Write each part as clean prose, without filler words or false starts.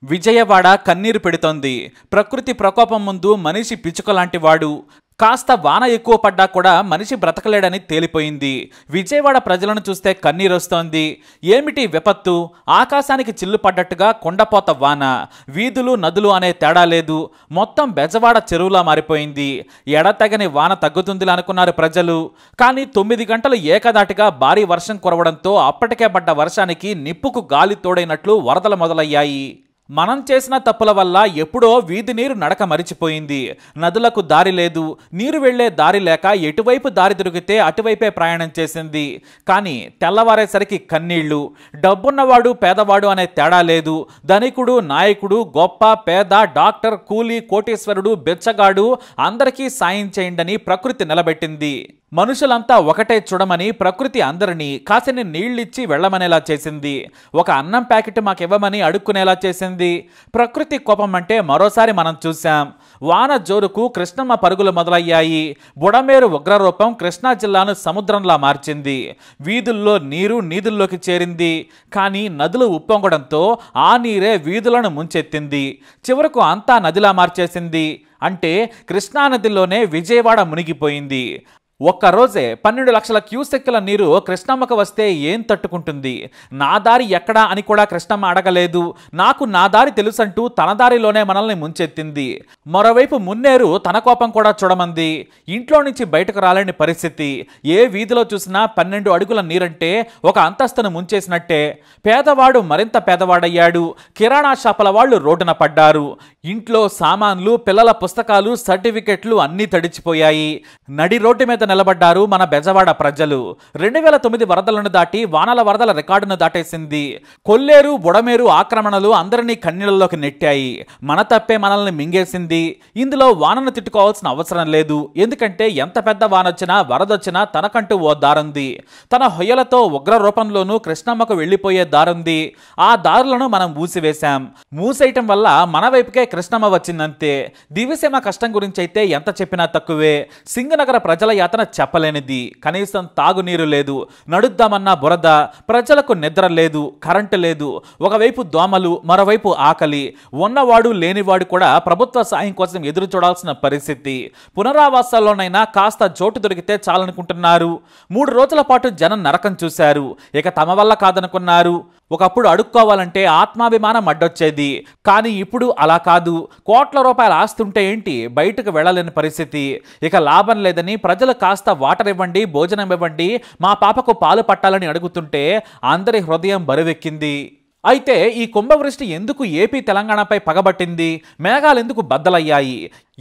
విజయవాడ కన్నీరు పెడుతోంది. ప్రకృతి ప్రకోపం ముందు మనిషి పిచ్చుకలాంటి వాడు. కాస్త వాన ఎక్కువ పడ్డా కూడా మనిషి బ్రతకలేడని తేలిపోయింది. విజయవాడ ప్రజలను చూస్తే కన్నీరొస్తోంది. ఏమిటి విపత్తు? ఆకాశానికి చిల్లు పడ్డట్టుగా కొండపోత వాన. వీధులు నదులు అనే తేడా లేదు. మొత్తం బెజవాడ చెరువులా మారిపోయింది. ఎడతెగని వాన తగ్గుతుందిలా అనుకున్నారు ప్రజలు. కానీ 9 గంటలు ఏకదాటిగా భారీ వర్షం కురవడంతో అప్పటికే పడ్డ వర్షానికి నిప్పుకు గాలి తోడైనట్లు వరదలు మొదలయ్యాయి. మనం చేసిన తప్పుల వల్ల ఎప్పుడో వీధి నీరు నడక మరిచిపోయింది. నదులకు దారి లేదు. నీరు వెళ్లే దారి లేక ఎటువైపు దారి దొరికితే అటువైపే ప్రయాణం చేసింది. కానీ తెల్లవారేసరికి కన్నీళ్లు. డబ్బున్నవాడు పేదవాడు అనే తేడా లేదు. ధనికుడు నాయకుడు గొప్ప పేద డాక్టర్ కూలీ కోటీశ్వరుడు బెచ్చగాడు అందరికీ సాయం చేయండని ప్రకృతి నిలబెట్టింది. మనుషులంతా ఒకటే చూడమని ప్రకృతి అందరినీ కాసిని నీళ్ళిచ్చి వెళ్లమనేలా చేసింది. ఒక అన్నం ప్యాకెట్ మాకివ్వమని అడుక్కునేలా చేసింది. ప్రకృతి కోపం అంటే మరోసారి మనం చూశాం. వాన జోరుకు కృష్ణమ్మ పరుగులు మొదలయ్యాయి. బుడమేరు ఉగ్రరూపం కృష్ణా జిల్లాను సముద్రంలా మార్చింది. వీధుల్లో నీరు నీదుల్లోకి చేరింది. కానీ నదులు ఉప్పొంగడంతో ఆ నీరే వీధులను ముంచెత్తింది. చివరకు అంతా నదిలా మార్చేసింది. అంటే కృష్ణానదిలోనే విజయవాడ మునిగిపోయింది. ఒక్కరోజే 12 లక్షల క్యూసెక్కుల నీరు కృష్ణమ్మకు వస్తే ఏం తట్టుకుంటుంది? నా దారి ఎక్కడా అని కూడా కృష్ణమ్మ అడగలేదు. నాకు నా దారి తెలుసంటూ తన దారిలోనే మనల్ని ముంచెత్తింది. మరోవైపు మున్నేరు తన కోపం కూడా చూడమంది. ఇంట్లో నుంచి బయటకు రాలేని పరిస్థితి. ఏ వీధిలో చూసినా 12 అడుగుల నీరంటే ఒక అంతస్తును ముంచేసినట్టే. పేదవాడు మరింత పేదవాడయ్యాడు. కిరాణా షాపుల వాళ్ళు రోడ్డున పడ్డారు. ఇంట్లో సామాన్లు పిల్లల పుస్తకాలు సర్టిఫికెట్లు అన్నీ తడిచిపోయాయి. నడి రోడ్డు మీద నిలబడ్డారు మన బెజవాడ ప్రజలు. 2009 వరదలను దాటి వానల వరదల రికార్డును దాటేసింది. కొల్లేరు బుడమేరు ఆక్రమణలు అందరినీ కన్నీళ్లలోకి నెట్టాయి. మన తప్పే మనల్ని మింగేసింది. ఇందులో వానను తిట్టుకోవాల్సిన అవసరం లేదు. ఎందుకంటే ఎంత పెద్ద వానొచ్చినా వరదొచ్చినా తనకంటూ ఓ దారుంది. తన హొయ్యలతో ఉగ్ర రూపంలోనూ కృష్ణమ్మకు వెళ్లిపోయే దారుంది. ఆ దారులను మనం మూసివేశాం. మూసేయటం వల్ల మన వైపుకే కృష్ణమ్మ వచ్చిందంతే. దివిసీమ కష్టం గురించి అయితే ఎంత చెప్పినా తక్కువే. సింగనగర ప్రజల యాతన చెప్పలేనిది. కనీసం తాగునీరు లేదు. నడుద్దామన్నా బురద. ప్రజలకు నిద్ర లేదు. కరెంటు లేదు. ఒకవైపు దోమలు, మరోవైపు ఆకలి. ఉన్నవాడు లేనివాడు కూడా ప్రభుత్వ సాయం కోసం ఎదురు చూడాల్సిన పరిస్థితి. పునరావాసాల్లోనైనా కాస్త చోటు దొరికితే చాలనుకుంటున్నారు. 3 రోజుల పాటు జనం నరకం చూశారు. ఇక తమ వల్ల కాదనుకున్నారు. ఒకప్పుడు అడుక్కోవాలంటే ఆత్మాభిమానం అడ్డొచ్చేది. కానీ ఇప్పుడు అలా కాదు. కోట్ల రూపాయల ఆస్తుంటే ఏంటి, బయటకు వెళ్ళలేని పరిస్థితి. ఇక లాభం లేదని ప్రజలు కాస్త వాటర్ ఇవ్వండి, భోజనం ఇవ్వండి, మా పాపకు పాలు పట్టాలని అడుగుతుంటే అందరి హృదయం బరువెక్కింది. అయితే ఈ కుంభవృష్టి ఎందుకు ఏపీ తెలంగాణపై పగబట్టింది? మేఘాలు ఎందుకు బద్దలయ్యాయి?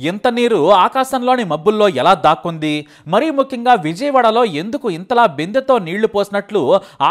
ఇంత నీరు ఆకాశంలోని మబ్బుల్లో ఎలా దాక్కుంది? మరీ ముఖ్యంగా విజయవాడలో ఎందుకు ఇంతలా బిందెతో నీళ్లు పోసినట్లు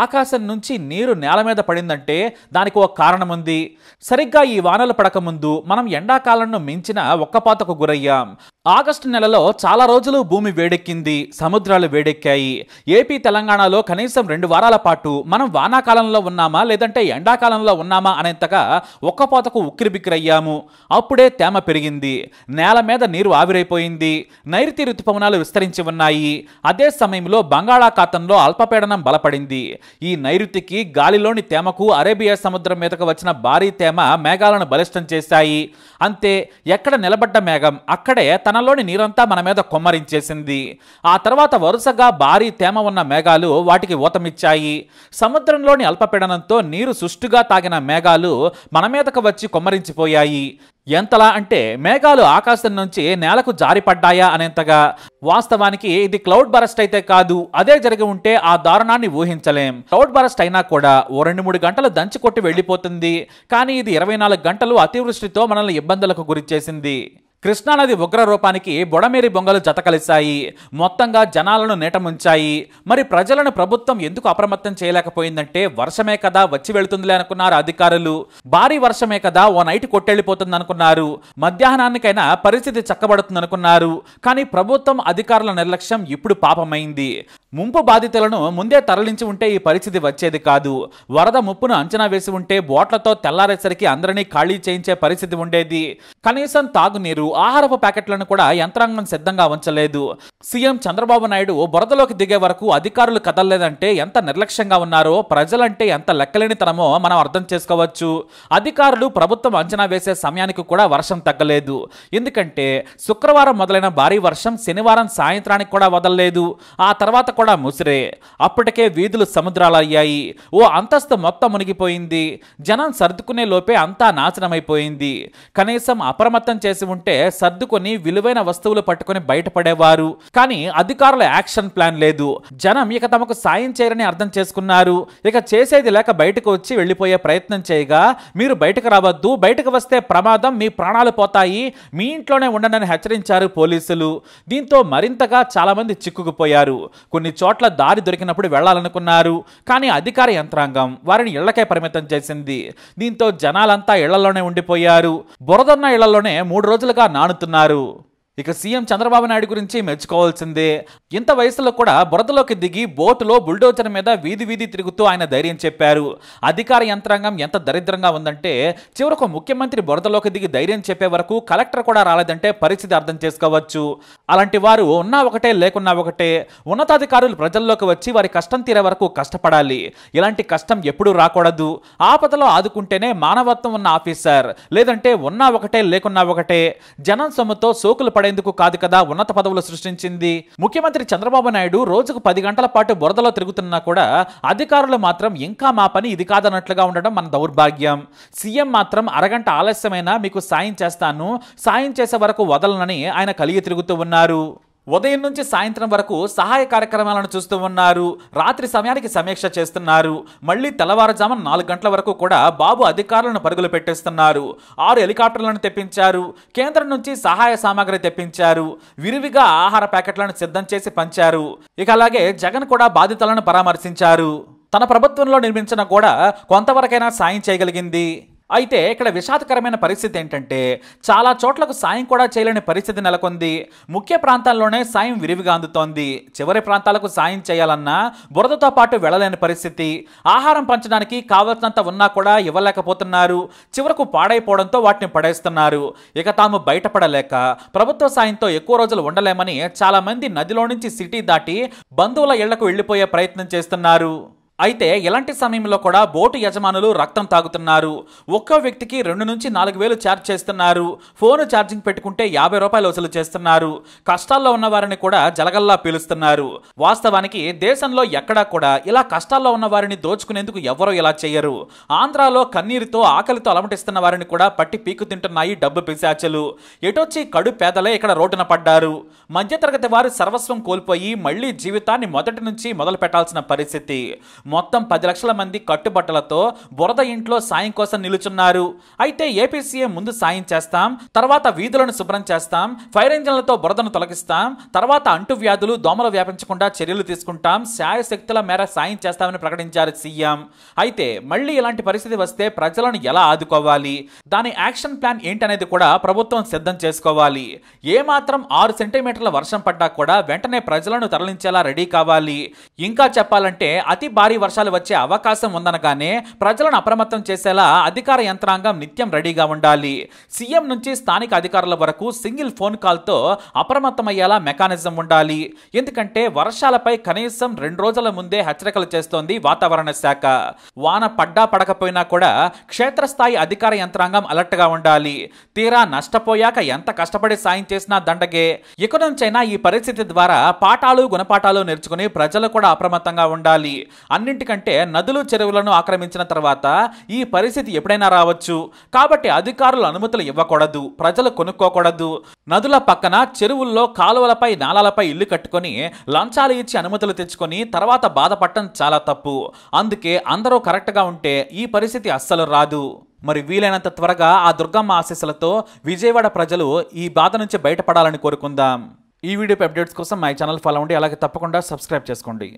ఆకాశం నుంచి నీరు నేల మీద పడిందంటే దానికి ఒక కారణం ఉంది. సరిగ్గా ఈ వానలు పడకముందు మనం ఎండాకాలంను మించిన ఒక్కపాతకు గురయ్యాం. ఆగస్టు నెలలో చాలా రోజులు భూమి వేడెక్కింది. సముద్రాలు వేడెక్కాయి. ఏపీ తెలంగాణలో కనీసం 2 వారాల పాటు మనం వానాకాలంలో ఉన్నామా లేదంటే ఎండాకాలంలో ఉన్నామా అనేంతగా ఒక్కపాతకు ఉక్కిరిబిక్కిరయ్యాము. అప్పుడే తేమ పెరిగింది. నేల మీద నీరు ఆవిరైపోయింది. నైరుతి ఋతుపవనాలు విస్తరించి ఉన్నాయి. అదే సమయంలో బంగాళాఖాతంలో అల్పపీడనం బలపడింది. ఈ నైరుతికి గాలిలోని తేమకు అరేబియా సముద్రం మీదకు వచ్చిన భారీ తేమ మేఘాలను బలిష్టం చేశాయి. అంతే, ఎక్కడ నిలబడ్డ మేఘం అక్కడే తనలోని నీరంతా మన మీద కొమ్మరించేసింది. ఆ తర్వాత వరుసగా భారీ తేమ ఉన్న మేఘాలు వాటికి ఊతమిచ్చాయి. సముద్రంలోని అల్పపీడనంతో నీరు సుష్టుగా తాగిన మేఘాలు మన మీదకు వచ్చి కొమ్మరించిపోయాయి. ఎంతలా అంటే మేఘాలు ఆకాశం నుంచి నేలకు జారిపడ్డాయా అనేంతగా. వాస్తవానికి ఇది క్లౌడ్ బరస్ట్ అయితే కాదు. అదే జరిగి ఉంటే ఆ దారుణాన్ని ఊహించలేం. క్లౌడ్ బరస్ట్ అయినా కూడా ఓ 2-3 గంటలు దంచి కొట్టి వెళ్ళిపోతుంది. కానీ ఇది 24 గంటలు అతివృష్టితో మనల్ని ఇబ్బందులకు గురిచేసింది. కృష్ణానది ఉగ్ర రూపానికి బుడమేరి బొంగలు జతకలిశాయి. మొత్తంగా జనాలను నేటముంచాయి. మరి ప్రజలను ప్రభుత్వం ఎందుకు అప్రమత్తం చేయలేకపోయిందంటే వర్షమే కదా వచ్చి వెళుతుందిలే అనుకున్నారు అధికారులు. భారీ వర్షమే కదా ఓ నైట్ కొట్టెళ్ళిపోతుంది అనుకున్నారు. మధ్యాహ్నానికైనా పరిస్థితి చక్కబడుతుంది అనుకున్నారు. కానీ ప్రభుత్వం అధికారుల నిర్లక్ష్యం ఇప్పుడు పాపమైంది. ముంపు బాధితులను ముందే తరలించి ఉంటే ఈ పరిస్థితి వచ్చేది కాదు. వరద ముప్పును అంచనా వేసి ఉంటే బోట్లతో తెల్లారేసరికి అందరినీ ఖాళీ చేయించే పరిస్థితి ఉండేది. కనీసం తాగునీరు, ఆహారపు ప్యాకెట్లను కూడా యంత్రాంగం సిద్ధంగా ఉంచలేదు. సీఎం చంద్రబాబు నాయుడు బురదలోకి దిగే వరకు అధికారులు కదలలేదంటే ఎంత నిర్లక్ష్యంగా ఉన్నారో, ప్రజలంటే ఎంత లెక్కలేనితనమో మనం అర్థం చేసుకోవచ్చు. అధికారులు ప్రభుత్వం అంచనా వేసే సమయానికి కూడా వర్షం తగ్గలేదు. ఎందుకంటే శుక్రవారం మొదలైన భారీ వర్షం శనివారం సాయంత్రానికి కూడా వదలలేదు. ఆ తర్వాత కూడా ముసిరే. అప్పటికే వీధులు సముద్రాలయ్యాయి. ఓ అంతస్తు మొత్తం మునిగిపోయింది. జనం సర్దుకునే లోపే అంతా నాశనమైపోయింది. కనీసం అప్రమత్తం చేసి ఉంటే సర్దుకొని విలువైన వస్తువులు పట్టుకొని బయటపడేవారు. కానీ అధికారుల యాక్షన్ ప్లాన్ లేదు. జనం ఇక తమకు సాయం చేయరని అర్థం చేసుకున్నారు. ఇక చేసేది లేక బయటకు వచ్చి వెళ్లిపోయే ప్రయత్నం చేయగా, మీరు బయటకు రావద్దు, బయటకు వస్తే ప్రమాదం, మీ ప్రాణాలు పోతాయి, మీ ఇంట్లోనే ఉండండి హెచ్చరించారు పోలీసులు. దీంతో మరింతగా చాలా మంది చిక్కుకుపోయారు. కొన్ని చోట్ల దారి దొరికినప్పుడు వెళ్లాలనుకున్నారు. కానీ అధికార యంత్రాంగం వారిని ఇళ్లకే పరిమితం చేసింది. దీంతో జనాలంతా ఇళ్లలోనే ఉండిపోయారు. బురదన్న ఇళ్లలోనే 3 రోజులుగా నానుతున్నారు. ఇక సీఎం చంద్రబాబు నాయుడు గురించి మెచ్చుకోవాల్సిందే. ఇంత వయసులో కూడా బురదలోకి దిగి బోటులో బుల్డోజర్ మీద వీధి వీధి తిరుగుతూ ఆయన ధైర్యం చెప్పారు. అధికార యంత్రాంగం ఎంత దరిద్రంగా ఉందంటే, చివరకు ముఖ్యమంత్రి బురదలోకి దిగి ధైర్యం చెప్పే వరకు కలెక్టర్ కూడా రాలేదంటే పరిస్థితి అర్థం చేసుకోవచ్చు. అలాంటి వారు ఉన్నా ఒకటే లేకున్నా ఒకటే. ఉన్నతాధికారులు ప్రజల్లోకి వచ్చి వారి కష్టం తీరే వరకు కష్టపడాలి. ఇలాంటి కష్టం ఎప్పుడూ రాకూడదు. ఆపదలో ఆదుకుంటేనే మానవత్వం ఉన్న ఆఫీసర్, లేదంటే ఉన్నా ఒకటే లేకున్నా ఒకటే. జనం సొమ్ముతో సోకులు పడే ఎందుకు కాదు కదా ఉన్నత పదవులు సృష్టించింది. ముఖ్యమంత్రి చంద్రబాబు నాయుడు రోజుకు 10 గంటల పాటు బురదలో తిరుగుతున్నా కూడా అధికారులు మాత్రం ఇంకా మా పని ఇది కాదన్నట్లుగా ఉండడం మన దౌర్భాగ్యం. సీఎం మాత్రం అరగంట ఆలస్యమైనా మీకు సాయం చేస్తాను, సాయం చేసే వరకు వదలనని ఆయన కలిగి తిరుగుతూ ఉన్నారు. ఉదయం నుంచి సాయంత్రం వరకు సహాయ కార్యక్రమాలను చూస్తూ ఉన్నారు. రాత్రి సమయానికి సమీక్ష చేస్తున్నారు. మళ్ళీ తెల్లవారుజామున 4 గంటల వరకు కూడా బాబు అధికారులను పరుగులు పెట్టేస్తున్నారు. 6 హెలికాప్టర్లను తెప్పించారు. కేంద్రం నుంచి సహాయ సామాగ్రి తెప్పించారు. విరివిగా ఆహార ప్యాకెట్లను సిద్ధం చేసి పంచారు. ఇక అలాగే జగన్ కూడా బాధితులను పరామర్శించారు. తన ప్రభుత్వంలో నిర్మించిన కూడా కొంతవరకైనా సాయం చేయగలిగింది. అయితే ఇక్కడ విషాదకరమైన పరిస్థితి ఏంటంటే, చాలా చోట్లకు సాయం కూడా చేయలేని పరిస్థితి నెలకొంది. ముఖ్య ప్రాంతాల్లోనే సాయం విరివిగా అందుతోంది. చివరి ప్రాంతాలకు సాయం చేయాలన్నా బురదతో పాటు వెళ్ళలేని పరిస్థితి. ఆహారం పంచడానికి కావలసినంత ఉన్నా కూడా ఇవ్వలేకపోతున్నారు. చివరకు పాడైపోవడంతో వాటిని పడేస్తున్నారు. ఇక తాము బయటపడలేక ప్రభుత్వ సాయంతో ఎక్కువ రోజులు ఉండలేమని చాలా మంది నదిలో నుంచి సిటీ దాటి బంధువుల ఇళ్లకు వెళ్లిపోయే ప్రయత్నం చేస్తున్నారు. అయితే ఇలాంటి సమయంలో కూడా బోటు యజమానులు రక్తం తాగుతున్నారు. ఒక్కో వ్యక్తికి 2 నుంచి 4 వేలు ఛార్జ్ చేస్తున్నారు. ఫోన్ ఛార్జింగ్ పెట్టుకుంటే 50 రూపాయలు వసూలు చేస్తున్నారు. కష్టాల్లో ఉన్న వారిని కూడా జలగల్లా పీలుస్తున్నారు. వాస్తవానికి దేశంలో ఎక్కడా కూడా ఇలా కష్టాల్లో ఉన్న వారిని దోచుకునేందుకు ఎవరో ఇలా చేయరు. ఆంధ్రాలో కన్నీరుతో ఆకలితో అలమటిస్తున్న వారిని కూడా పట్టి పీకు తింటున్నాయి డబ్బు పిశాచులు. ఎటొచ్చి కడు పేదలే ఇక్కడ రోడ్డున పడ్డారు. మధ్యతరగతి వారు సర్వస్వం కోల్పోయి మళ్లీ జీవితాన్ని మొదటి నుంచి మొదలు పెట్టాల్సిన పరిస్థితి. మొత్తం 10 లక్షల మంది కట్టుబట్టలతో బురద ఇంట్లో సాయం కోసం నిలుచున్నారు. అయితే ఏపీ సీఎం ముందు సాయం చేస్తాం, తర్వాత వీధులను శుభ్రం చేస్తాం, ఫైర్ ఇంజన్లతో బురదను తొలగిస్తాం, తర్వాత అంటువ్యాధులు దోమలు వ్యాపించకుండా చర్యలు తీసుకుంటాం, శాయశక్తుల మేర సాయం చేస్తామని ప్రకటించారు సీఎం. అయితే మళ్ళీ ఇలాంటి పరిస్థితి వస్తే ప్రజలను ఎలా ఆదుకోవాలి, దాని యాక్షన్ ప్లాన్ ఏంటనేది కూడా ప్రభుత్వం సిద్ధం చేసుకోవాలి. ఏమాత్రం 6 సెంటీమీటర్ల వర్షం పడ్డా కూడా వెంటనే ప్రజలను తరలించేలా రెడీ కావాలి. ఇంకా చెప్పాలంటే అతి భారీ వర్షాలు వచ్చే అవకాశం ఉందనగానే ప్రజలను అప్రమత్తం చేసేలా అధికార యంత్రాంగం నిత్యం రెడీగా ఉండాలి. సీఎం నుంచి స్థానిక అధికారుల వరకు సింగిల్ ఫోన్ కాల్తో అప్రమత్తమయ్యేలా మెకానిజం ఉండాలి. ఎందుకంటే వర్షాలపై కనీసం 2 రోజుల ముందే హెచ్చరికలు చేస్తోంది వాతావరణ శాఖ. వాన పడ్డా పడకపోయినా కూడా క్షేత్రస్థాయి అధికార యంత్రాంగం అలర్ట్ గా ఉండాలి. తీరా నష్టపోయాక ఎంత కష్టపడి సాయం చేసినా దండగే. ఇక నుంచైనా ఈ పరిస్థితి ద్వారా పాఠాలు గుణపాఠాలు నేర్చుకుని ప్రజలు కూడా అప్రమత్తంగా ఉండాలి. అన్నింటికంటే నదులు చెరువులను ఆక్రమించిన తర్వాత ఈ పరిస్థితి ఎప్పుడైనా రావచ్చు. కాబట్టి అధికారులు అనుమతులు ఇవ్వకూడదు, ప్రజలు కొనుక్కోకూడదు. నదుల పక్కన చెరువుల్లో కాలువలపై నాలాలపై ఇల్లు కట్టుకొని లంచాలు ఇచ్చి అనుమతులు తెచ్చుకొని తర్వాత బాధపడటం చాలా తప్పు. అందుకే అందరూ కరెక్ట్గా ఉంటే ఈ పరిస్థితి అస్సలు రాదు. మరి వీలైనంత త్వరగా ఆ దుర్గమ్మ ఆశీస్సులతో విజయవాడ ప్రజలు ఈ బాధ నుంచి బయటపడాలని కోరుకుందాం. ఈ వీడియో అప్డేట్స్ కోసం మై ఛానల్ ఫాలో అవ్వండి. అలాగే తప్పకుండా సబ్స్క్రైబ్ చేసుకోండి.